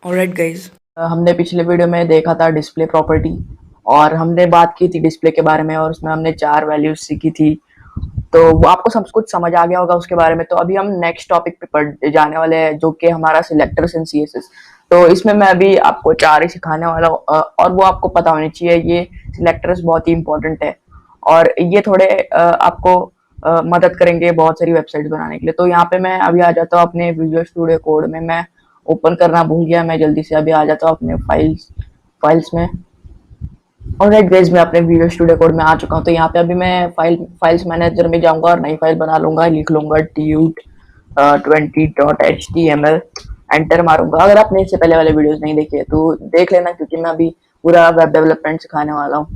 Alright guys, हमने पिछले video में देखा था डिस्प्ले प्रॉपर्टी और हमने बात की थी डिस्प्ले के बारे में और उसमें हमने 4 वैल्यूज सीखी थी। तो वो आपको सब कुछ समझ आ गया होगा उसके बारे में। तो अभी हम नेक्स्ट टॉपिक पे पढ़ जाने वाले हैं जो कि हमारा सिलेक्टर्स इन सीएसएस। तो इसमें मैं अभी आपको 4 ही सिखाने वाला हूँ और वो आपको पता होनी चाहिए। ये सिलेक्टर्स बहुत ही इंपॉर्टेंट है और ये थोड़े आपको मदद करेंगे बहुत सारी वेबसाइट बनाने के लिए। तो यहाँ पे मैं अभी आ जाता हूँ अपने विजुअल स्टूडियो कोड में। मैं ओपन करना भूल गया, मैं जल्दी से अभी आ जाता हूँ अपने फाइल्स में। ऑलराइट गाइस, मैं अपने विजुअल स्टूडियो कोड में आ चुका हूँ। तो यहाँ पे अभी मैं फाइल्स मैनेजर में जाऊंगा और नई फाइल बना लूंगा। लिख लूंगा tut20.html, एंटर मारूंगा। अगर आपने इससे पहले वाले वीडियोस नहीं देखे तो देख लेना, क्योंकि मैं अभी पूरा वेब डेवलपमेंट सिखाने वाला हूँ।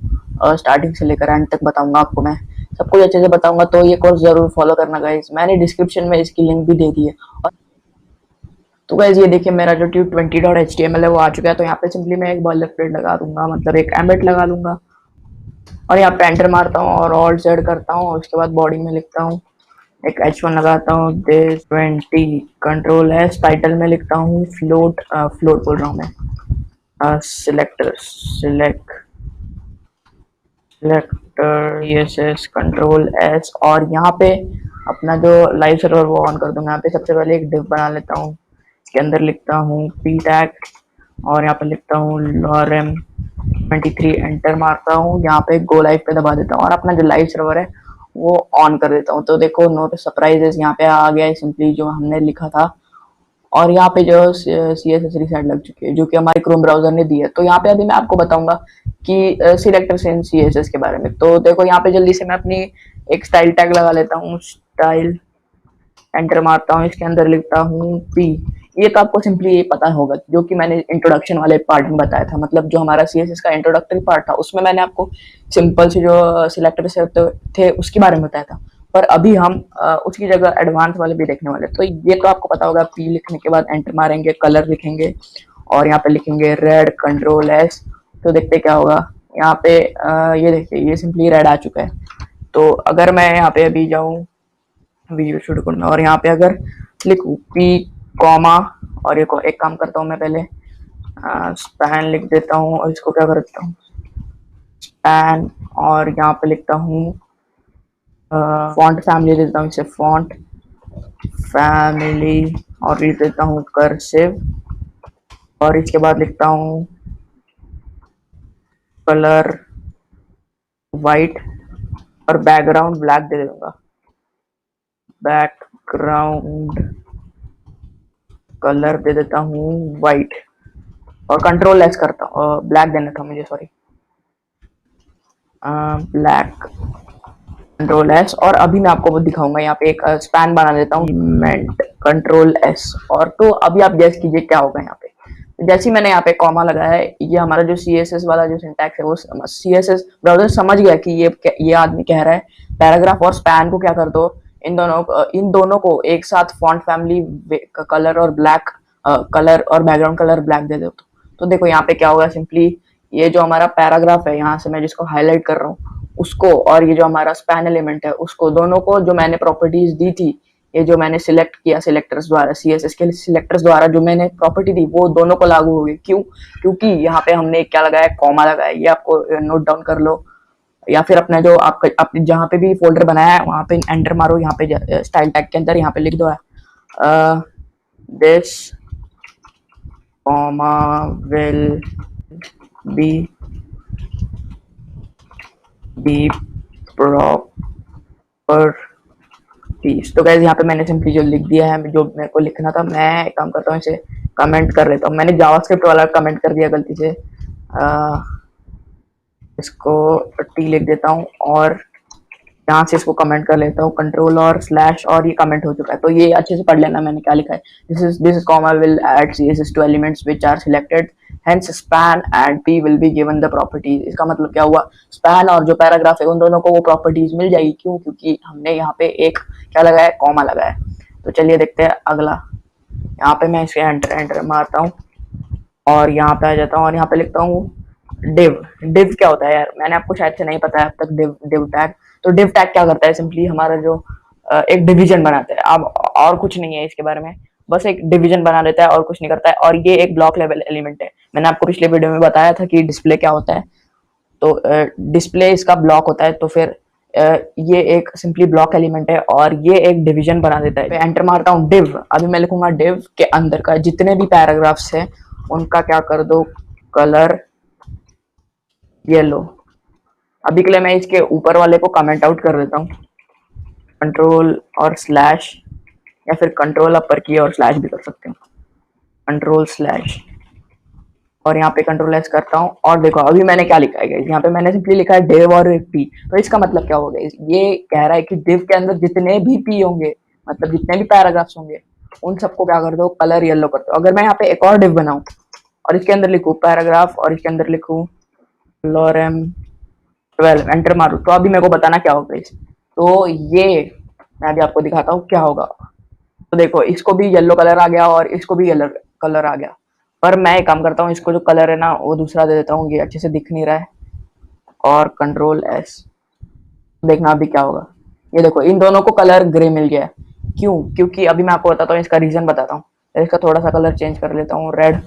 स्टार्टिंग से लेकर एंड तक बताऊंगा आपको, मैं सब कुछ अच्छे से बताऊंगा। तो ये कोर्स जरूर फॉलो करना गाइस, मैंने डिस्क्रिप्शन में इसकी लिंक भी दे दी है। और तो गाइस ये देखिए, मेरा जो tut20.html है वो आ चुका है। तो यहाँ पे सिंपली मैं एक बॉयलरप्लेट लगा दूंगा, मतलब एक एम्बेड लगा लूंगा और यहाँ पे एंटर मारता हूँ और ऑल्ट जेड करता हूँ। और उसके बाद बॉडी में लिखता हूँ एक H1 लगाता हूँ, दिस 20, कंट्रोल एस। टाइटल में लिखता हूँ फ्लोट, फ्लोट बोल रहा हूँ मैं, सिलेक्टर ESS, कंट्रोल एस। और यहाँ पे अपना जो लाइव सर्वर वो ऑन कर दूंगा। यहाँ पे सबसे पहले एक डिव बना लेता हूँ, इसके अंदर लिखता हूँ पी टैग और यहाँ पे लिखता हूँ lorem 23, एंटर मारता हूँ। यहाँ पे गो लाइव पे दबा देता हूँ और अपना जो लाइव सर्वर है वो ऑन कर देता हूँ। तो देखो नो सरप्राइजेस यहाँ पे आ गया है, सिंपली जो हमने लिखा था। और यहाँ पे जो CSS रिसेट लग चुकी है, जो कि हमारे क्रोम ब्राउजर ने दी है। तो यहाँ पे अभी मैं आपको बताऊंगा कि सिलेक्टर्स इन CSS के बारे में। तो देखो यहाँ पे जल्दी से मैं अपनी एक स्टाइल टैग लगा लेता हूँ, स्टाइल, एंटर मारता हूँ। इसके अंदर लिखता हूँ पी। ये तो आपको सिंपली ये पता होगा, जो कि मैंने इंट्रोडक्शन वाले पार्ट में बताया था, मतलब जो हमारा CSS का इंट्रोडक्टरी पार्ट था उसमें मैंने आपको सिंपल से जो सिलेक्टर थे उसके बारे में बताया था। पर अभी हम उसकी जगह एडवांस वाले भी देखने वाले। तो ये तो आपको पता होगा, पी लिखने के बाद एंटर मारेंगे, कलर लिखेंगे और यहाँ पे लिखेंगे रेड, कंट्रोल एस। तो देखते क्या होगा यहाँ पे। ये देखिए, ये सिंपली रेड आ चुका है। तो अगर मैं यहाँ पे अभी जाऊँ वीडियो शूट करना और यहाँ पे अगर लिखूँ पी कॉमा और एक काम करता हूँ मैं, पहले स्पैन लिख देता हूँ और इसको क्या करता हूँ स्पैन, और यहाँ पे लिखता हूँ फॉन्ट फैमिली देता हूँ, इसे फॉन्ट फैमिली और लिख देता हूँ कर्सिव। और इसके बाद लिखता हूँ कलर वाइट और बैकग्राउंड ब्लैक दे दूंगा। बैकग्राउंड कलर दे देता हूँ वाइट और कंट्रोल एस करता हूँ, ब्लैक देना था मुझे, सॉरी, ब्लैक, कंट्रोल एस। और अभी मैं आपको वो दिखाऊंगा, यहाँ पे एक स्पैन बना देता हूँ, कंट्रोल एस। और तो अभी आप गैस कीजिए क्या होगा यहाँ पे। जैसे ही मैंने यहाँ पे कॉमा लगाया है, ये हमारा जो CSS वाला जो सिंटैक्स है वो CSS ब्राउजर समझ गया कि ये आदमी कह रहा है पैराग्राफ और स्पैन को क्या कर दो, इन दोनों को एक साथ फॉन्ट फैमिली कलर और ब्लैक, कलर और बैकग्राउंड कलर ब्लैक दे दो। तो देखो यहाँ पे क्या होगा, सिंपली ये जो हमारा पैराग्राफ है यहाँ से मैं जिसको हाईलाइट कर रहा हूँ उसको, और ये जो हमारा स्पैन एलिमेंट है उसको, दोनों को जो मैंने प्रॉपर्टीज दी थी, ये जो मैंने सिलेक्ट किया सिलेक्टर्स द्वारा, CSS के सिलेक्टर्स द्वारा जो मैंने प्रॉपर्टी दी वो दोनों को लागू होगी। क्यों? क्योंकि यहाँ पे हमने क्या लगाया, कॉमा लगाया। ये आपको नोट डाउन कर लो, या फिर अपना जो आपने जहाँ पे भी फोल्डर बनाया है वहाँ पे एंटर मारो। यहाँ पे स्टाइल टैग के अंदर यहाँ पे लिख दो this comma will be proper piece. तो गाइस यहाँ पे मैंने सिंपली जो लिख दिया है, जो मेरे को लिखना था, मैं एक काम करता हूँ इसे कमेंट कर लेता हूँ। मैंने जावास्क्रिप्ट वाला कमेंट कर दिया गलती से, इसको टी लिख देता हूँ और यहाँ से इसको कमेंट कर लेता हूँ, कंट्रोल और स्लैश, और ये कमेंट हो चुका है। तो ये अच्छे से पढ़ लेना मैंने क्या लिखा है। This comma will add CSS to elements which are selected, hence span and P will be given the properties. इसका मतलब क्या हुआ, स्पैन और जो पैराग्राफ है उन दोनों को वो प्रॉपर्टीज मिल जाएगी। क्यों? क्योंकि हमने यहाँ पे एक क्या लगाया, कॉमा लगाया। तो चलिए देखते हैं अगला। यहाँ पे मैं इसे एंटर मारता हूँ और यहाँ पे आ जाता हूँ और यहाँ पे लिखता हूँ डिव। डिव क्या होता है यार, मैंने आपको शायद से नहीं पता है अब तक। डिव टैग, तो डिव टैग क्या करता है, सिंपली हमारा जो एक डिवीजन बनाता है। अब और कुछ नहीं है इसके बारे में। बस एक डिवीजन बना देता है और कुछ नहीं करता है। और ये एक ब्लॉक लेवल एलिमेंट है। मैंने आपको पिछले वीडियो में बताया था कि डिस्प्ले क्या होता है। तो डिस्प्ले इसका ब्लॉक होता है। तो फिर ये एक सिंपली ब्लॉक एलिमेंट है और ये एक डिवीजन बना देता है। एंटर मारता हूँ डिव। अभी मैं लिखूंगा डिव के अंदर का जितने भी पैराग्राफ्स है उनका क्या कर दो, कलर येलो। अभी के लिए मैं इसके ऊपर वाले को कमेंट आउट कर देता हूँ, कंट्रोल और स्लैश, या फिर कंट्रोल अपर की और स्लैश भी कर सकते हो, कंट्रोल स्लैश, और यहाँ पे कंट्रोल एस करता हूँ। और देखो अभी मैंने क्या लिखा है, यहाँ पे मैंने सिंपली लिखा है डिव और पी। तो इसका मतलब क्या होगा, ये कह रहा है कि डिव के अंदर जितने भी पी होंगे, मतलब जितने भी पैराग्राफ्स होंगे, उन सबको क्या कर दो, कलर येलो कर दो। अगर मैं यहाँ पे एक और डिव बनाऊं और इसके अंदर लिखूं पैराग्राफ और इसके अंदर लिखूं लोरेम 12, एंटर मारूं, तो अभी मेरे को बताना क्या होगा इस। तो ये मैं अभी आपको दिखाता हूँ क्या होगा। तो देखो इसको भी येलो कलर आ गया और इसको भी येलो कलर आ गया। पर मैं एक काम करता हूँ, इसको जो कलर है ना वो दूसरा दे देता हूँ, ये अच्छे से दिख नहीं रहा है। और कंट्रोल एस, देखना अभी क्या होगा। ये देखो इन दोनों को कलर ग्रे मिल गया है। क्यों? क्योंकि अभी मैं आपको बताता हूँ, इसका रीजन बताता हूँ। इसका थोड़ा सा कलर चेंज कर लेता हूँ, रेड,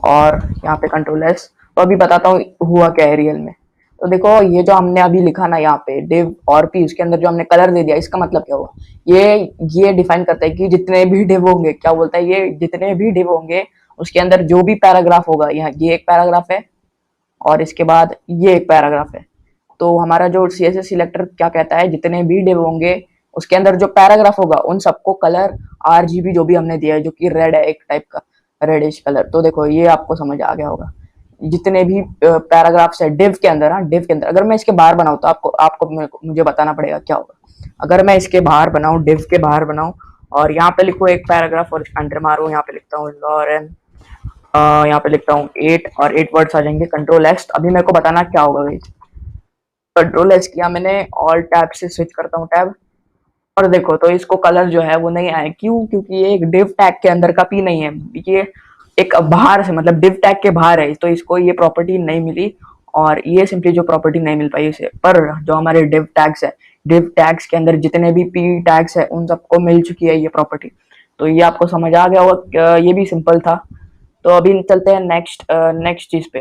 और यहाँ पे कंट्रोल एस। तो अभी बताता हूँ हुआ क्या है रियल में। तो देखो ये जो हमने अभी लिखा ना यहाँ पे डिव और पी, उसके अंदर जो हमने कलर दे दिया, इसका मतलब क्या हुआ, ये डिफाइन करता है कि जितने भी डिव होंगे, क्या बोलता है ये, जितने भी डिव होंगे उसके अंदर जो भी पैराग्राफ होगा, यहाँ ये एक पैराग्राफ है और इसके बाद ये एक पैराग्राफ है। तो हमारा जो CSS सिलेक्टर क्या कहता है, जितने भी डिव होंगे उसके अंदर जो पैराग्राफ होगा उन सबको कलर RGB जो भी हमने दिया है, जो कि रेड है, एक टाइप का रेडिश कलर। तो देखो ये आपको समझ आ गया होगा। जितने भी पैराग्राफ्स है डिव के अंदर, हाँ डिव के अंदर, अगर मैं इसके बाहर बनाऊँ तो आपको आपको मुझे बताना पड़ेगा क्या होगा। अगर मैं इसके बाहर बनाऊँ, डिव के बाहर बनाऊँ, और यहाँ पे लिखूँ एक पैराग्राफ और एंटर मारूँ, यहाँ पे लिखता हूँ लॉरेन, यहाँ पे लिखता हूँ 8 और 8 वर्ड्स आ जाएंगे, कंट्रोल एस। अभी मेरे को बताना क्या होगा भाई। कंट्रोल एस किया मैंने, ऑल टैब से स्विच करता हूँ टैब, और देखो तो इसको कलर जो है वो नहीं आया। क्यों? क्योंकि ये एक डिव टैग के अंदर का पी नहीं है, ये एक बाहर से, मतलब डिव टैग के बाहर है, तो इसको ये प्रॉपर्टी नहीं मिली। और ये सिंपली जो प्रॉपर्टी नहीं मिल पाई इसे, पर जो हमारे डिव टैग्स है, डिव टैग्स के अंदर जितने भी पी टैग्स है उन सबको मिल चुकी है ये प्रॉपर्टी। तो ये आपको समझ आ गया होगा, ये भी सिंपल था। तो अभी चलते हैं नेक्स्ट चीज पे।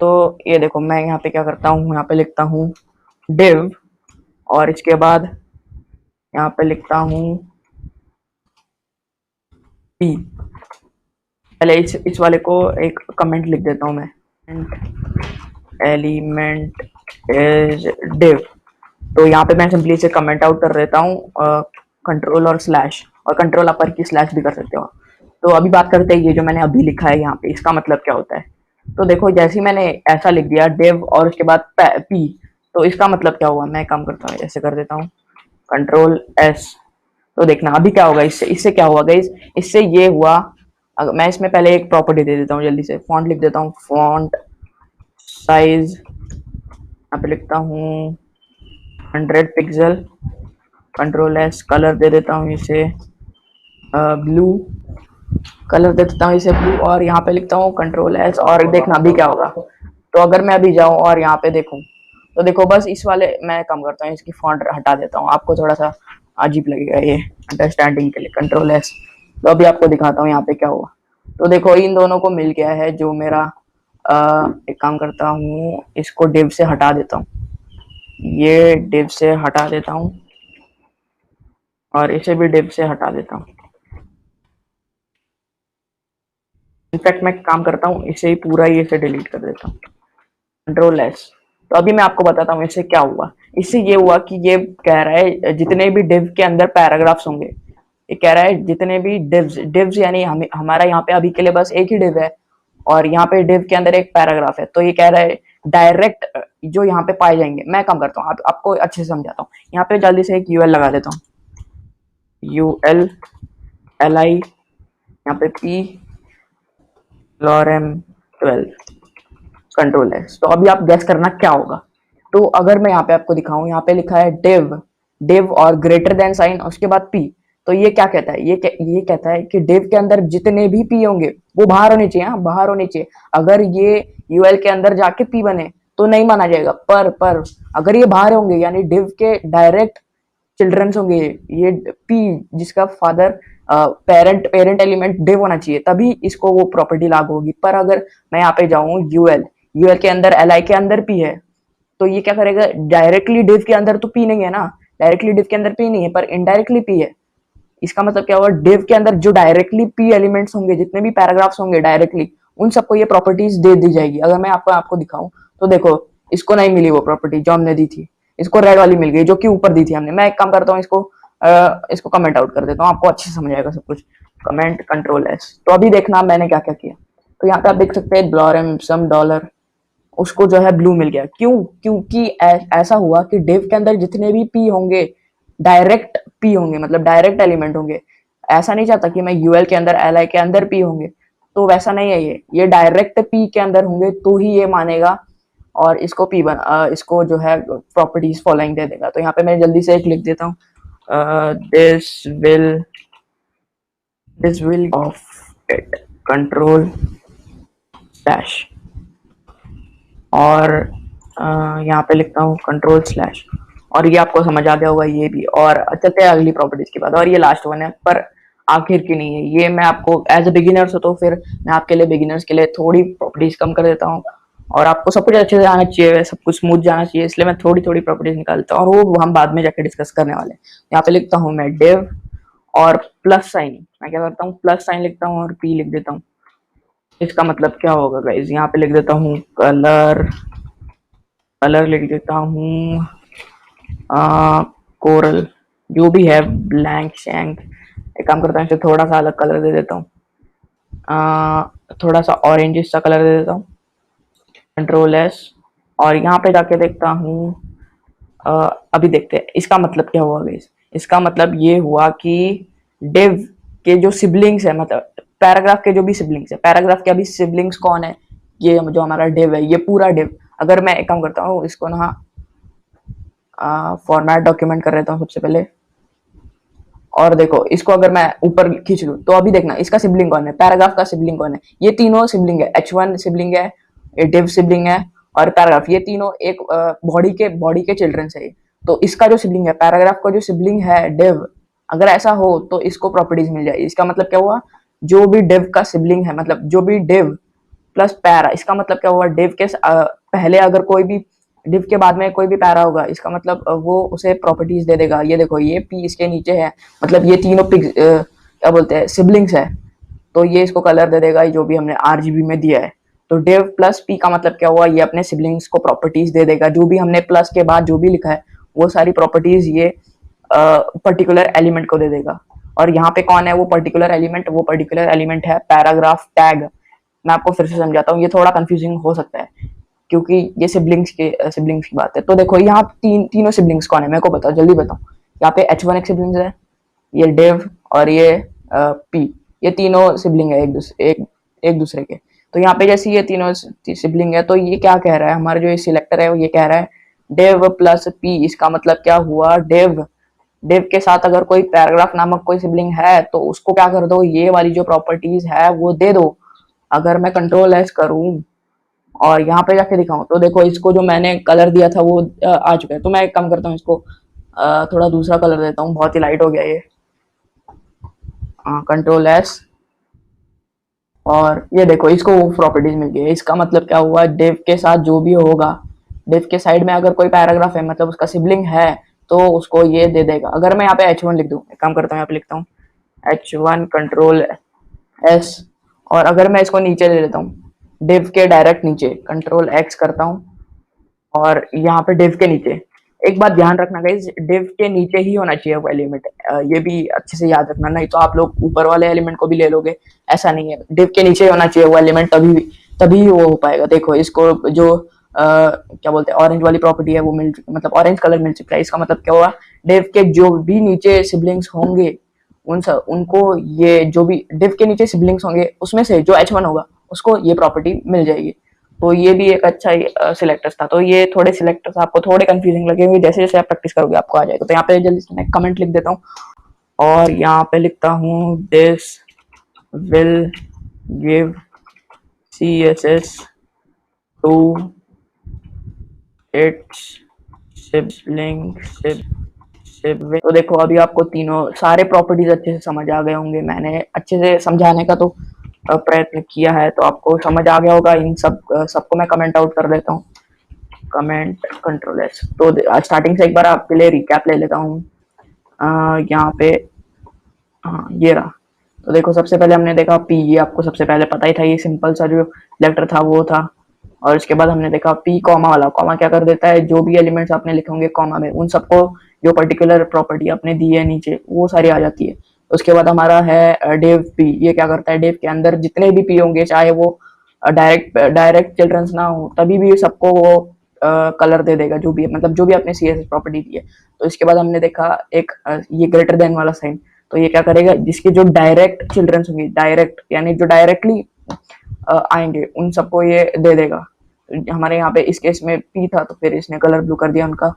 तो ये देखो मैं यहाँ पे क्या करता हूँ, यहाँ पे लिखता हूँ div, और इसके बाद यहाँ पे लिखता हूँ p। पहले इस वाले को एक कमेंट लिख देता हूँ मैं, एलिमेंट इज div। तो यहाँ पे मैं सिंपली इसे कमेंट आउट कर देता हूँ, कंट्रोल और स्लैश, और कंट्रोल अपर की स्लैश भी कर सकते हो। तो अभी बात करते हैं ये जो मैंने अभी लिखा है यहाँ पे, इसका मतलब क्या होता है। तो देखो जैसे ही मैंने ऐसा लिख दिया डिव और उसके बाद पी, तो इसका मतलब क्या हुआ, मैं काम करता हूँ ऐसे कर देता हूँ, कंट्रोल एस। तो देखना अभी क्या होगा, इससे इससे क्या हुआ गाइस, इससे ये हुआ। अगर मैं इसमें पहले एक प्रॉपर्टी दे देता हूँ, जल्दी से फॉन्ट लिख देता हूँ, फॉन्ट साइज यहाँ पे लिखता हूँ 100 पिक्सल, कंट्रोल एस, कलर दे देता हूँ इसे ब्लू, कलर दे देता हूँ इसे ब्लू, और यहाँ पे लिखता हूँ कंट्रोल एस। और देखना अभी क्या होगा। तो अगर मैं अभी जाऊँ और यहाँ पे देखूँ, तो देखो बस इस वाले मैं काम करता हूँ, इसकी फॉन्ट हटा देता हूँ, आपको थोड़ा सा अजीब लगेगा ये अंडरस्टैंडिंग के लिए, कंट्रोल एस। तो अभी आपको दिखाता हूँ यहाँ पे क्या हुआ। तो देखो इन दोनों को मिल गया है जो मेरा, एक काम करता हूँ, इसको डिव से हटा देता हूँ, ये डिव से हटा देता हूँ, और इसे भी डिव से हटा देता हूँ। इनफैक्ट मैं काम करता हूँ इसे ही पूरा ही इसे डिलीट कर देता हूँ, कंट्रोल एस। तो अभी मैं आपको बताता हूँ इससे क्या हुआ। इससे ये हुआ कि ये कह रहा है जितने भी डिव के अंदर पैराग्राफ्स होंगे, ये कह रहा है जितने भी डिव्स यानी हमारा यहाँ पे अभी के लिए बस एक ही डिव है, और यहाँ पे डिव के अंदर एक पैराग्राफ है। तो ये कह रहा है डायरेक्ट जो यहाँ पे पाए जाएंगे, मैं काम करता हूँ आपको अच्छे से समझाता हूँ। यहाँ पे जल्दी से एक यूएल लगा देता हूँ, ULLI, यहाँ पे P लॉरेम 12, कंट्रोल एस। तो अभी आप गैस करना क्या होगा। तो अगर मैं यहाँ पे आपको दिखाऊं, यहाँ पे लिखा है डिव और ग्रेटर देन साइन उसके बाद पी। तो ये क्या कहता है, ये कहता है कि डिव के अंदर जितने भी पी होंगे वो बाहर होने चाहिए, हाँ बाहर होने चाहिए। अगर ये यूएल के अंदर जाके पी बने तो नहीं माना जाएगा, पर अगर ये बाहर होंगे यानी डिव के डायरेक्ट चिल्ड्रंस होंगे, ये पी जिसका father parent parent element div होना चाहिए, तभी इसको वो प्रॉपर्टी लागू होगी। पर अगर मैं यहाँ पे जाऊँ यूएल, यूएल के अंदर li के अंदर p है, तो ये क्या करेगा, डायरेक्टली div के अंदर तो p नहीं है ना, डायरेक्टली div के अंदर p नहीं है, पर इनडायरेक्टली p है। इसका मतलब क्या हुआ, div के अंदर जो डायरेक्टली p एलिमेंट्स होंगे, जितने भी पैराग्राफ्स होंगे डायरेक्टली, उन सबको ये प्रॉपर्टीज दे दी जाएगी। अगर मैं आपको दिखाऊं तो देखो, इसको नहीं मिली वो प्रॉपर्टी जो हमने दी थी, इसको रेड वाली मिल गई जो कि ऊपर दी थी हमने। मैं एक काम करता हूँ, इसको कमेंट आउट कर देता हूँ, आपको अच्छे से समझ आएगा सब कुछ। Comment control S. तो अभी देखना मैंने क्या क्या किया। तो यहाँ पे आप देख सकते हैं ब्लॉरम सम डॉलर, उसको जो है ब्लू मिल गया। क्यों? क्योंकि ऐसा हुआ कि div के अंदर जितने भी p होंगे डायरेक्ट p होंगे, मतलब डायरेक्ट एलिमेंट होंगे। ऐसा नहीं चाहता कि मैं यूएल के अंदर li के अंदर p होंगे, तो वैसा नहीं है। ये डायरेक्ट p के अंदर होंगे तो ही ये मानेगा और इसको इसको जो है प्रॉपर्टीज फॉलोइंग दे देगा। तो यहाँ पे मैं जल्दी से एक लिख देता हूँ, this will of it control dash, और यहाँ पे लिखता हूँ कंट्रोल स्लैश, और ये आपको समझ आ गया होगा ये भी। और चलते हैं अगली प्रॉपर्टीज के बाद, और ये लास्ट वन है पर आखिर की नहीं है। ये मैं आपको एज ए बिगिनर्स हो तो फिर मैं आपके लिए बिगिनर्स के लिए थोड़ी प्रॉपर्टीज कम कर देता हूँ, और आपको सब कुछ अच्छे से आना चाहिए, सब कुछ स्मूथ जाना चाहिए, इसलिए मैं थोड़ी थोड़ी प्रॉपर्टीज निकालता हूँ, और वो हम बाद में जाके डिस्कस करने वाले हैं। यहाँ पे लिखता हूँ मैं div और प्लस साइन, मैं क्या करता हूँ प्लस साइन लिखता हूँ और p लिख देता हूँ। इसका मतलब क्या होगा गाइज, यहाँ पे लिख देता हूँ कलर लिख देता हूँ कोरल, जो भी है ब्लैंक शैंक। एक काम करता हूँ, इसे थोड़ा सा अलग कलर दे देता हूँ, थोड़ा सा ऑरेंज सा कलर दे देता हूँ, कंट्रोल एस। और यहाँ पे जाके देखता हूँ, अभी देखते हैं इसका मतलब क्या हुआ गाइस। इसका मतलब ये हुआ कि div के जो सिबलिंग्स है, मतलब पैराग्राफ के जो भी सिबलिंग्स है, पैराग्राफ के अभी सिबलिंग्स कौन है, ये जो हमारा div है, ये पूरा div। अगर मैं एक काम करता हूँ, इसको ना फॉर्मेट डॉक्यूमेंट कर लेता हूँ सबसे पहले, और देखो इसको अगर मैं ऊपर खींच लूँ तो अभी देखना इसका सिबलिंग कौन है, पैराग्राफ का सिबलिंग कौन है। ये तीनों सिबलिंग है, h1 सिबलिंग है, ये div सिबलिंग है, और पैराग्राफ, ये तीनों एक बॉडी के चिल्ड्रंस है। तो इसका जो सिबलिंग है, पैराग्राफ का जो सिबलिंग है div, अगर ऐसा हो तो इसको प्रॉपर्टीज मिल जाए। इसका मतलब क्या हुआ, जो भी div का सिबलिंग है, मतलब जो भी div प्लस पैरा, इसका मतलब क्या हुआ, div के पहले अगर कोई भी div के बाद में कोई भी पैरा होगा, इसका मतलब वो उसे प्रॉपर्टीज दे देगा। ये देखो ये p इसके नीचे है, मतलब ये तीनों क्या बोलते हैं सिबलिंग्स है, तो ये इसको कलर दे देगा जो भी हमने RGB में दिया है। तो div प्लस p का मतलब क्या हुआ, ये अपने सिबलिंग्स को प्रॉपर्टीज दे देगा, जो भी हमने प्लस के बाद जो भी लिखा है वो सारी प्रॉपर्टीज ये पर्टिकुलर एलिमेंट को दे देगा। और यहाँ पे कौन है वो पर्टिकुलर एलिमेंट, वो पर्टिकुलर एलिमेंट है पैराग्राफ टैग। मैं आपको फिर से समझाता हूँ, ये थोड़ा कंफ्यूजिंग हो सकता है क्योंकि ये सिबलिंग्स की बात है। तो देखो यहाँ तीनों सिबलिंग्स कौन है, मेरे को बताओ, जल्दी बताओ। यहाँ पे h1 एक सिबलिंग्स है, ये div और ये p, ये तीनों सिबलिंग है एक दूसरे के। तो यहाँ पे जैसे ये तीनों सिबलिंग है, तो ये क्या कह रहा है, हमारा जो ये सिलेक्टर है वो ये कह रहा है div प्लस p। इसका मतलब क्या हुआ, div के साथ अगर कोई पैराग्राफ नामक कोई सिबलिंग है तो उसको क्या कर दो, ये वाली जो प्रॉपर्टीज है वो दे दो। अगर मैं कंट्रोल एस करूं और यहाँ पे जाके दिखाऊं तो देखो इसको जो मैंने कलर दिया था वो आ चुका है। तो मैं एक काम करता हूँ, इसको थोड़ा दूसरा कलर देता हूँ, बहुत ही लाइट हो गया ये। कंट्रोल एस, और ये देखो इसको वो प्रॉपर्टीज मिल गई। इसका मतलब क्या हुआ, div के साथ जो भी होगा, div के साइड में अगर कोई पैराग्राफ है, मतलब उसका सिबलिंग है, तो उसको ये दे देगा। अगर मैं यहाँ पे h1 लिख दूं, एक काम करता हूँ यहाँ पे लिखता हूँ h1 कंट्रोल एस, और अगर मैं इसको नीचे ले लेता हूँ, div के डायरेक्ट नीचे कंट्रोल x करता हूँ, और यहाँ पे div के नीचे एक बात ध्यान रखना गाइस, div के नीचे ही होना चाहिए वो एलिमेंट, ये भी अच्छे से याद रखना, नहीं तो आप लोग ऊपर वाले एलिमेंट को भी ले लोगे। ऐसा नहीं है, div के नीचे होना चाहिए वो एलिमेंट, तभी वो हो पाएगा। देखो इसको जो क्या बोलते हैं ऑरेंज वाली प्रॉपर्टी है वो मतलब ऑरेंज कलर मिल चुका है। इसका मतलब क्या हुआ, div के जो भी नीचे सिबलिंग्स होंगे उनको ये जो भी div के नीचे सिबलिंग्स होंगे उसमें से जो h1 होगा उसको ये प्रॉपर्टी मिल जाएगी। तो ये भी एक अच्छा सिलेक्टर्स था। तो ये थोड़े सिलेक्टर्स आपको थोड़े कंफ्यूजिंग लगेंगे, जैसे जैसे आप प्रैक्टिस करोगे आपको आ जाएगा। तो यहाँ पे जल्दी से मैं कमेंट लिख देता हूँ, और यहाँ पे लिखता हूँ this will give CSS to its तो देखो अभी आपको तीनों सारे प्रॉपर्टीज अच्छे से समझ आ गए होंगे। मैंने अच्छे से समझाने का तो प्रयत्न किया है, तो आपको समझ आ गया होगा। इन सबको मैं कमेंट आउट कर देता हूँ, कमेंट कंट्रोल एस। तो स्टार्टिंग से एक बार आपके लिए रिकैप ले लेता हूँ। यहाँ पे हाँ ये रहा। तो देखो सबसे पहले हमने देखा पी, ये आपको सबसे पहले पता ही था, ये सिंपल सा जो लेटर था वो था। और उसके बाद हमने देखा पी कॉमा वाला, कॉमा क्या कर देता है, जो भी एलिमेंट्स आपने लिखे होंगे कॉमा में उन सबको जो पर्टिकुलर प्रॉपर्टी आपने दी है नीचे वो सारी आ जाती है। उसके बाद हमारा है डेव पी, ये क्या करता है, डेव के अंदर जितने भी पी होंगे चाहे वो डायरेक्ट चिल्ड्रंस ना हो तभी भी सबको वो कलर दे देगा, जो भी है, मतलब जो भी आपने सी एस एस प्रॉपर्टी दी है। तो इसके बाद हमने देखा एक ये ग्रेटर देन वाला साइन, तो ये क्या करेगा, जिसके जो डायरेक्ट चिल्ड्रंस होंगे, डायरेक्ट यानी जो डायरेक्टली आएंगे उन सबको ये दे देगा। हमारे यहाँ पे इस केस में पी था तो फिर इसने कलर ब्लू कर दिया उनका,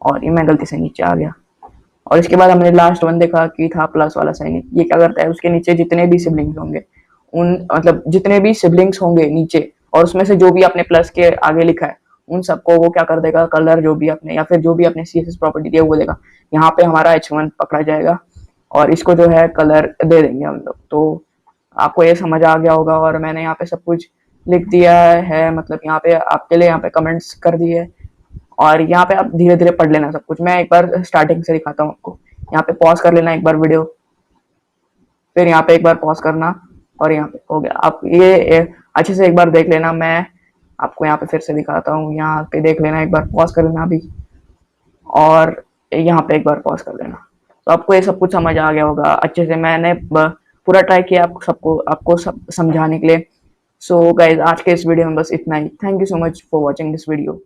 और ये मैं गलती से नीचे आ गया। और इसके बाद हमने लास्ट वन देखा कि था प्लस वाला साइन, ये क्या करता है, उसके नीचे जितने भी सिबलिंग्स होंगे उन मतलब जितने भी सिबलिंग्स होंगे नीचे, और उसमें से जो भी आपने प्लस के आगे लिखा है उन सबको वो क्या कर देगा, कलर जो भी आपने या फिर जो भी आपने सी एस एस प्रॉपर्टी दिया वो देगा। यहाँ पे हमारा H1 पकड़ा जाएगा और इसको जो है कलर दे देंगे हम लोग। तो आपको ये समझ आ गया होगा, और मैंने यहाँ पे सब कुछ लिख दिया है, मतलब यहाँ पे आपके लिए यहाँ पे कमेंट्स कर दिए, और यहाँ पे आप धीरे धीरे पढ़ लेना सब कुछ। मैं एक बार स्टार्टिंग से दिखाता हूँ आपको। यहाँ पे पॉज कर लेना एक बार वीडियो, फिर यहाँ पे एक बार पॉज करना, और यहाँ पे हो गया। आप ये अच्छे से एक बार देख लेना, मैं आपको यहाँ पे फिर से दिखाता हूँ। यहाँ पे देख लेना, एक बार पॉज कर लेना अभी, और यहाँ पे एक बार पॉज कर लेना। तो आपको ये सब कुछ समझ आ गया होगा अच्छे से। मैंने पूरा ट्राई किया आपको सब समझाने के लिए। सो गाइज आज के इस वीडियो में बस इतना ही। Thank you so much for watching this video.